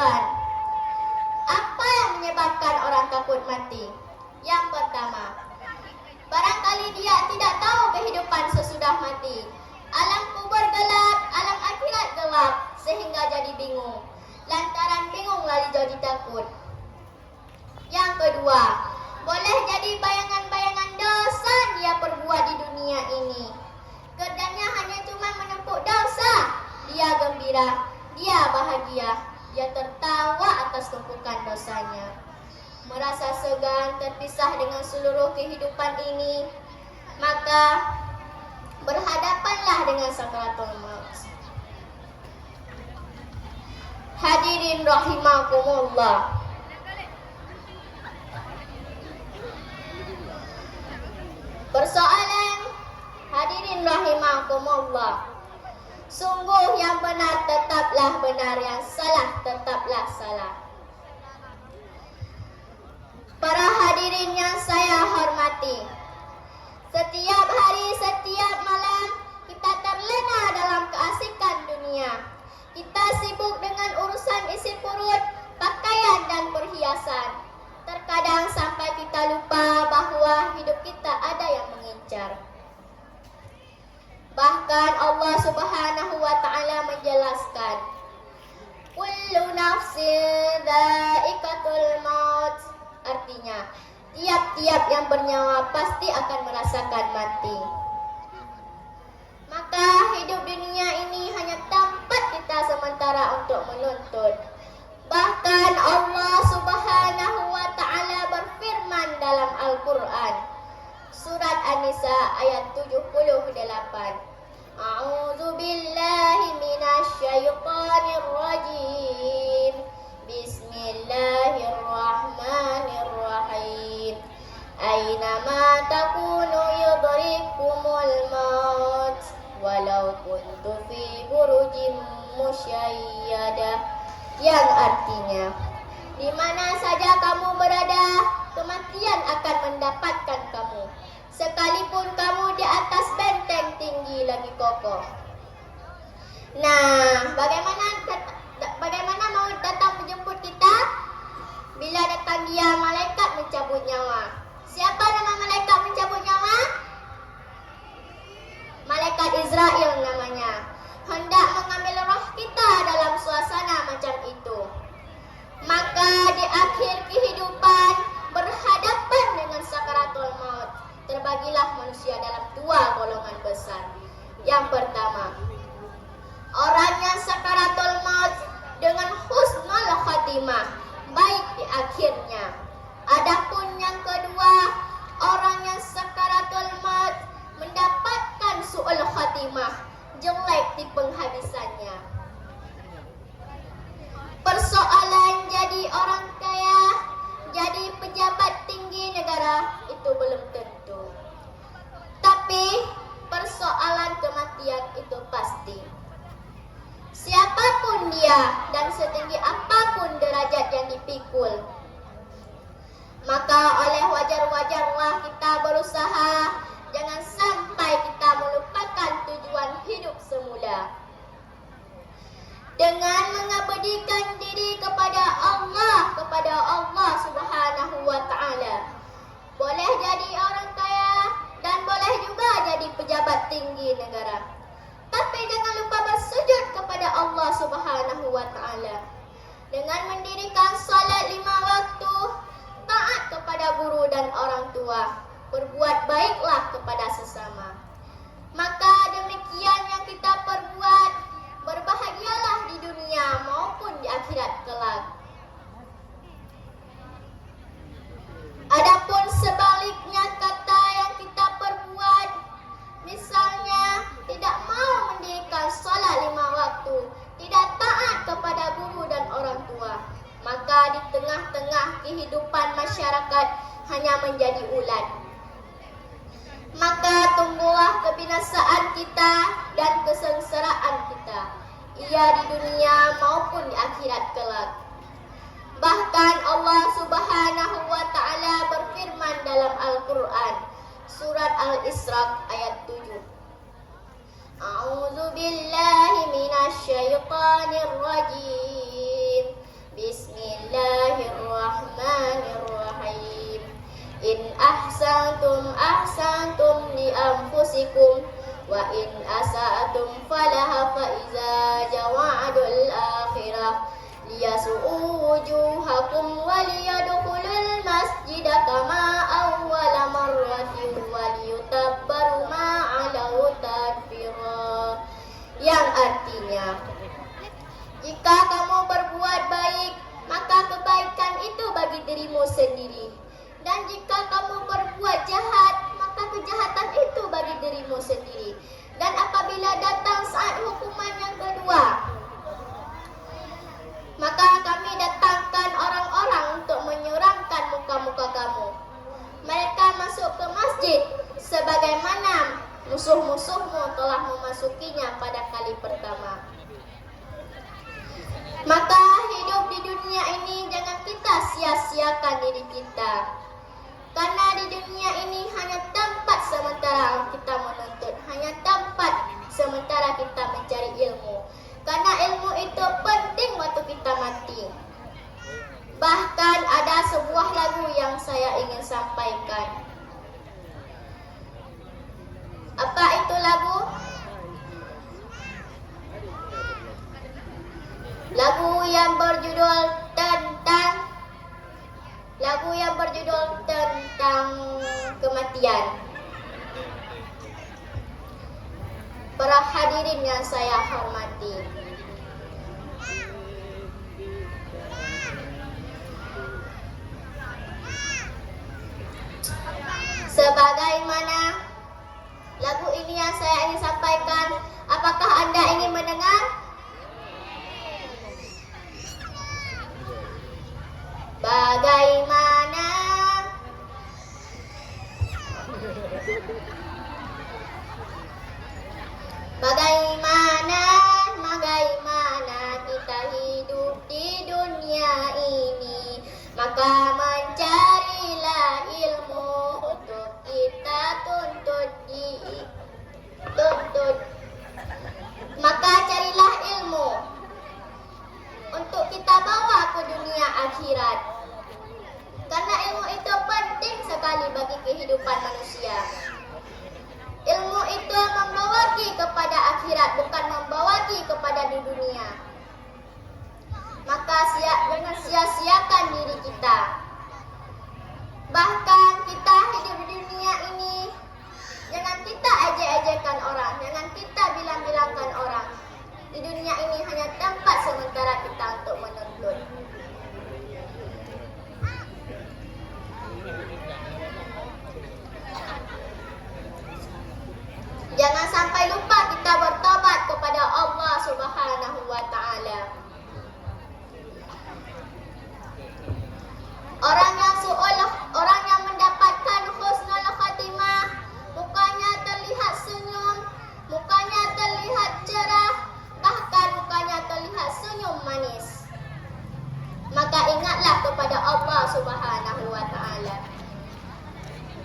kehidupan. Apa yang menyebabkan orang takut mati? Yang pertama, barangkali dia tidak tahu kehidupan sesudah mati. Alam kubur gelap, alam akhirat gelap, sehingga jadi bingung. Lantaran bingung lalu jadi takut. Yang kedua, boleh jadi bayangan-bayangan dosa dia perbuat di dunia ini. Kerjanya hanya cuma menumpuk dosa. Dia gembira, dia bahagia, dia tertawa atas tumpukan dosanya. Merasa segan terpisah dengan seluruh kehidupan ini, maka berhadapanlah dengan sakaratul maut. Hadirin rahimakumullah. Persoalan, hadirin rahimakumullah. Sungguh yang benar tetaplah benar, yang salah tetaplah salah. Para hadirin yang saya hormati, setiap hari, setiap malam kita terlena dalam keasikan dunia. Kita sibuk dengan urusan isi perut, pakaian dan perhiasan. Terkadang sampai kita lupa bahwa hidup kita ada yang mengincar. Bahkan Allah Subhanahu wa taala menjelaskan, kullu nafsin dha'iqatul maut. Artinya, tiap-tiap yang bernyawa pasti akan merasakan mati. Maka hidup dunia ini hanya tempat kita sementara untuk menuntut. Bahkan Allah Subhanahu wa taala berfirman dalam Al-Qur'an, surat An-Nisa ayat 78. A'udzu billahi minasyaitonir rajim. Bismillahirrahmanirrahim. Aynama takunu yudrikumul maut walau kuntu fi burujin musyayyadah. Yang artinya, di mana saja kamu berada, kematian akan mendapatkan kamu. Sekalipun kamu di atas benteng tinggi lagi kokoh. Nah, bagaimana mau datang menjemput kita? Bila datang dia, malaikat mencabut nyawa. Siapa nama malaikat mencabut nyawa? Malaikat Israel namanya. Hendak mengambil roh kita dalam suasana macam itu. Maka di akhir kehidupan, berhadapan dengan sakaratul maut, terbagilah manusia dalam dua golongan besar. Yang pertama, orang yang sakaratul maut dengan husnul khatimah, baik di akhirnya. Adapun yang kedua, orang yang sakaratul maut mendapatkan su'ul khatimah, jelek di penghabisannya. Persoalan jadi orang kaya, jadi pejabat tinggi negara, itu belum tentu. Tapi persoalan kematian itu pasti. Siapapun dia dan setinggi apapun derajat yang dipikul, maka oleh wajar-wajarlah kita berusaha jangan sampai kita melupakan tujuan hidup semula. Dengan mengabdikan diri kepada Allah Subhanahu wa taala. Boleh jadi orang kaya dan boleh juga jadi pejabat tinggi negara. Tapi jangan lupa bersujud kepada Allah Subhanahu wa taala. Dengan mendirikan salat 5 waktu, taat kepada guru dan orang tua, berbuat baiklah kepada sesama. Maka demikian yang kita perbuat, berbahagialah di dunia maupun di akhirat kelak. Adapun sebaliknya kata yang kita perbuat, misalnya tidak mau mendirikan salat 5 waktu, tidak taat kepada guru dan orang tua, maka di tengah-tengah kehidupan masyarakat hanya menjadi ulat. Maka tunggulah kebinasaan kita dan kesengsaraan kita, ia di dunia maupun di akhirat kelak. Bahkan Allah Subhanahu wa taala berfirman dalam Al-Qur'an, surat Al-Isra ayat 7. A'udzu billahi minasyaitonir rajim. ahsantum li anfusikum wa in asa'atum falaha fa iza jawa'adul akhirah liyasu'u wujuhakum wa liyadkhulul masjida kama awwala marratin wa liyutabbaru ma'alau tadbira, yang artinya, jika kamu berbuat baik maka kebaikan itu bagi dirimu sendiri, dan jika kamu berbuat jahat maka kejahatan itu bagi dirimu sendiri. Dan apabila datang saat hukuman yang kedua, maka kami datangkan orang-orang untuk menyuramkan muka-muka kamu. Mereka masuk ke masjid sebagaimana musuh-musuhmu telah memasukinya pada kali pertama. Maka hidup di dunia ini jangan kita sia-siakan diri kita, karena di dunia ini hanya tempat sementara kita menuntut, hanya tempat sementara kita mencari ilmu, karena ilmu itu penting waktu kita mati. Bahkan ada sebuah lagu yang saya ingin sampaikan. Apa itu lagu? Lagu yang berjudul tentang kematian. Para hadirin yang saya hormati, sebagaimana lagu ini yang saya ingin sampaikan, apakah Anda ingin mendengar? Bagaimana kita hidup di dunia ini, maka mencarilah ilmu untuk kita tuntut. Maka carilah ilmu untuk kita bawa ke dunia akhirat, karena ilmu itu penting sekali bagi kehidupan manusia. Ilmu itu membawa kepada akhirat, bukan membawa kepada di dunia. Maka jangan sia-siakan diri kita. Bahkan kita hidup di dunia ini, jangan kita ejek-ejekkan orang, jangan kita bilang-bilangkan orang. Di dunia ini hanya tempat sementara kita untuk menuntut. Jangan sampai lupa kita bertobat kepada Allah Subhanahu wa Ta'ala. Orang yang mendapatkan husnul khatimah, mukanya terlihat senyum, mukanya terlihat cerah, bahkan mukanya terlihat senyum manis. Maka ingatlah kepada Allah Subhanahu wa Ta'ala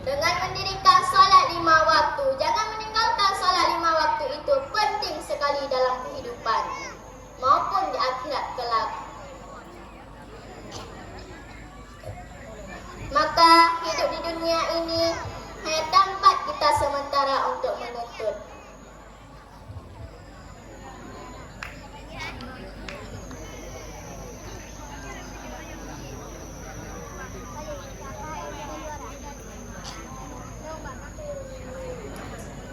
dengan mendirikan salat 5 waktu. Jangan meninggalkan salat 5 waktu, itu penting sekali dalam kehidupan maupun di akhirat kelak. Maka hidup di dunia ini hanya tempat kita sementara untuk menuntut.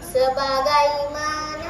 Sebagaimana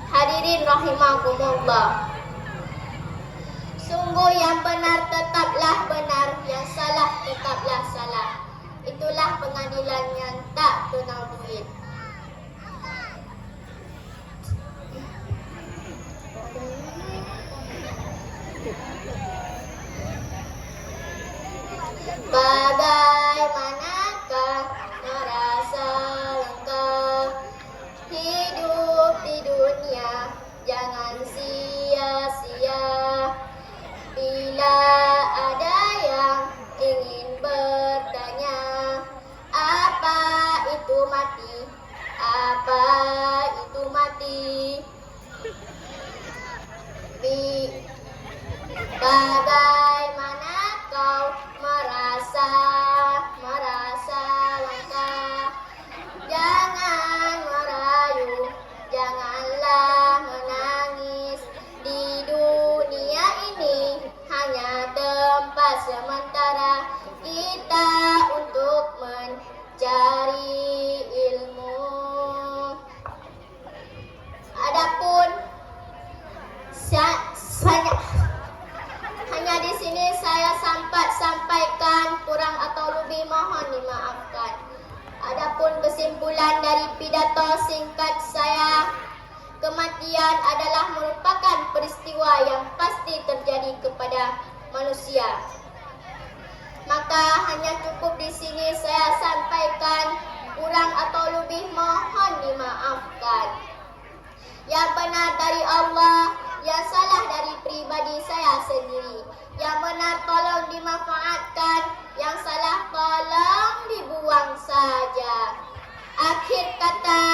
hadirin rahimakumullah, sungguh yang benar tetaplah benar, yang salah tetaplah salah. Itulah pengadilan yang tak kenal duit. Bagaimanakah merasa lengkap hidup di dunia? Jangan sia-sia. Bila ada yang ingin bertanya, apa itu mati? Apa itu Bagaimana kau merasa langka? Jangan merayu, janganlah menangis. Di dunia ini hanya tempat sementara kita untuk mencari ilmu. Adapun hanya di sini saya sampaikan, kurang atau lebih mohon dimaafkan. Adapun kesimpulan dari pidato singkat saya, kematian adalah merupakan peristiwa yang pasti terjadi kepada manusia. Maka hanya cukup di sini saya sampaikan, kurang atau lebih mohon dimaafkan. Yang benar dari Allah, yang salah dari pribadi saya sendiri. Yang benar tolong dimanfaatkan, yang salah tolong dibuang saja. Akhir kata,